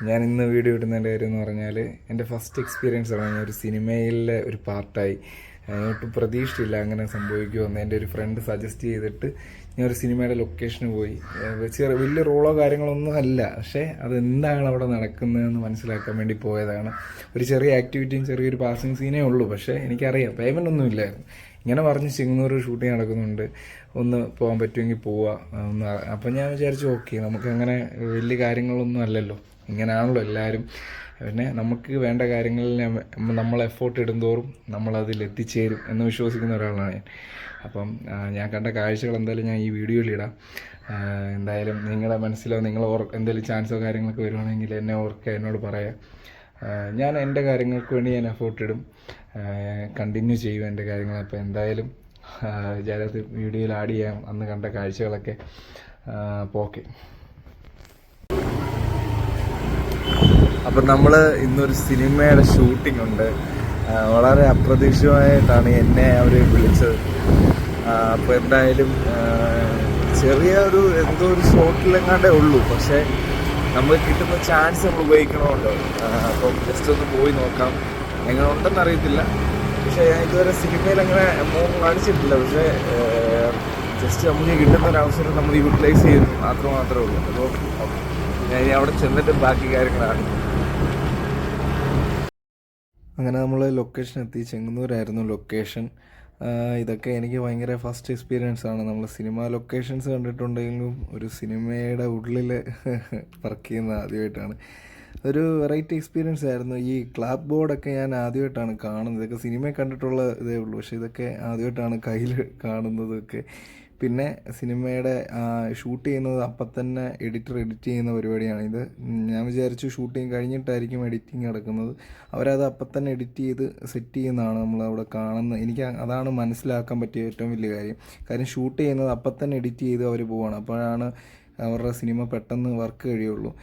ഞാൻ ഇന്ന് വീഡിയോ ഇടുന്നതിൻ്റെ കാര്യം എന്ന് പറഞ്ഞാൽ എൻ്റെ ഫസ്റ്റ് എക്സ്പീരിയൻസ് ആണ്. ഞാൻ ഒരു സിനിമയിലെ ഒരു പാർട്ടായി. ഒട്ടും പ്രതീക്ഷിച്ചില്ല അങ്ങനെ സംഭവിക്കുമെന്ന്. എൻ്റെ ഒരു ഫ്രണ്ട് സജസ്റ്റ് ചെയ്തിട്ട് ഞാൻ ഒരു സിനിമയുടെ ലൊക്കേഷന് പോയി. വലിയ റോളോ കാര്യങ്ങളോ ഒന്നും അല്ല, പക്ഷേ അതെന്താണ് അവിടെ നടക്കുന്നതെന്ന് മനസ്സിലാക്കാൻ വേണ്ടി പോയതാണ്. ഒരു ചെറിയ ആക്ടിവിറ്റിയും ചെറിയൊരു പാസിങ് സീനേ ഉള്ളൂ, പക്ഷേ എനിക്കറിയാം പേയ്മെൻ്റ് ഒന്നും ഇല്ലായിരുന്നു. ഇങ്ങനെ പറഞ്ഞ് ചെങ്ങന്നൂർ ഷൂട്ടിങ് നടക്കുന്നുണ്ട്, ഒന്ന് പോകാൻ പറ്റുമെങ്കിൽ പോവാം ഒന്ന്. അപ്പം ഞാൻ വിചാരിച്ചു ഓക്കെ, നമുക്കങ്ങനെ വലിയ കാര്യങ്ങളൊന്നും അല്ലല്ലോ, ഇങ്ങനെയാണല്ലോ എല്ലാവരും. പിന്നെ നമുക്ക് വേണ്ട കാര്യങ്ങളിൽ നമ്മൾ എഫോർട്ട് ഇടുന്തോറും നമ്മളതിൽ എത്തിച്ചേരും എന്ന് വിശ്വസിക്കുന്ന ഒരാളാണ് ഞാൻ. അപ്പം ഞാൻ കണ്ട കാഴ്ചകൾ എന്തായാലും ഞാൻ ഈ വീഡിയോയിലിടാം. എന്തായാലും നിങ്ങളുടെ മനസ്സിലോ നിങ്ങൾ എന്തെങ്കിലും ചാൻസോ കാര്യങ്ങളൊക്കെ വരുവാണെങ്കിൽ എന്നെ ഓർക്കുക, എന്നോട് പറയാം. ഞാൻ എൻ്റെ കാര്യങ്ങൾക്ക് വേണ്ടി ഞാൻ എഫോർട്ട് ഇടും, കണ്ടിന്യൂ ചെയ്യും എൻ്റെ കാര്യങ്ങൾ. അപ്പോൾ എന്തായാലും ഞാനത് വീഡിയോയിൽ ആഡ് ചെയ്യാം, അന്ന് കണ്ട കാഴ്ചകളൊക്കെ. അപ്പോൾ ഓക്കെ. അപ്പം നമ്മൾ ഇന്നൊരു സിനിമയുടെ ഷൂട്ടിംഗ് ഉണ്ട്. വളരെ അപ്രതീക്ഷിതമായിട്ടാണ് എന്നെ അവർ വിളിച്ചത്. അപ്പോൾ എന്തായാലും ചെറിയ എന്തോ ഒരു ഷോട്ടിലെങ്ങാണ്ടേ ഉള്ളൂ, പക്ഷേ നമുക്ക് കിട്ടുന്ന ചാൻസ് നമ്മൾ ഉപയോഗിക്കണമല്ലോ. അപ്പം ജസ്റ്റ് ഒന്ന് പോയി നോക്കാം, എങ്ങനെ ഉണ്ടെന്ന് അറിയത്തില്ല. പക്ഷേ ഞാൻ ഇതുവരെ സിനിമയിൽ അങ്ങനെ മോഹം കാണിച്ചിട്ടില്ല. പക്ഷേ ജസ്റ്റ് നമുക്ക് കിട്ടുന്ന ഒരു അവസരം നമ്മൾ യൂട്ടിലൈസ് ചെയ്യുന്നു മാത്രമേ ഉള്ളൂ. അപ്പോൾ ഞാൻ അവിടെ ചെന്നിട്ട് ബാക്കി കാര്യങ്ങളാണ്. അങ്ങനെ നമ്മൾ ലൊക്കേഷൻ എത്തി. ചെങ്ങന്നൂരായിരുന്നു ലൊക്കേഷൻ. ഇതൊക്കെ എനിക്ക് ഭയങ്കര ഫസ്റ്റ് എക്സ്പീരിയൻസ് ആണ്. നമ്മൾ സിനിമ ലൊക്കേഷൻസ് കണ്ടിട്ടുണ്ടെങ്കിലും ഒരു സിനിമയുടെ ഉള്ളിൽ വർക്ക് ചെയ്യുന്നത് ആദ്യമായിട്ടാണ്. ഒരു വെറൈറ്റി എക്സ്പീരിയൻസ് ആയിരുന്നു. ഈ ക്ലാപ്പ് ബോർഡൊക്കെ ഞാൻ ആദ്യമായിട്ടാണ് കാണുന്നത്. ഇതൊക്കെ സിനിമയിൽ കണ്ടിട്ടുള്ള ഇതേ ഉള്ളൂ, പക്ഷേ ഇതൊക്കെ ആദ്യമായിട്ടാണ് കയ്യിൽ കാണുന്നതൊക്കെ. പിന്നെ സിനിമയുടെ ഷൂട്ട് ചെയ്യുന്നത് അപ്പം തന്നെ എഡിറ്റർ എഡിറ്റ് ചെയ്യുന്ന പരിപാടിയാണ് ഇത്. ഞാൻ വിചാരിച്ചു ഷൂട്ടിങ് കഴിഞ്ഞിട്ടായിരിക്കും എഡിറ്റിങ് നടക്കുന്നത്. അവരത് അപ്പം തന്നെ എഡിറ്റ് ചെയ്ത് സെറ്റ് ചെയ്യുന്നതാണ് നമ്മളവിടെ കാണുന്നത്. എനിക്ക് അതാണ് മനസ്സിലാക്കാൻ പറ്റിയ ഏറ്റവും വലിയ കാര്യം ഷൂട്ട് ചെയ്യുന്നത് അപ്പം തന്നെ എഡിറ്റ് ചെയ്ത് അവർ പോവുകയാണ്. അപ്പോഴാണ് അവരുടെ സിനിമ പെട്ടെന്ന് വർക്ക് കഴിയുള്ളൂ.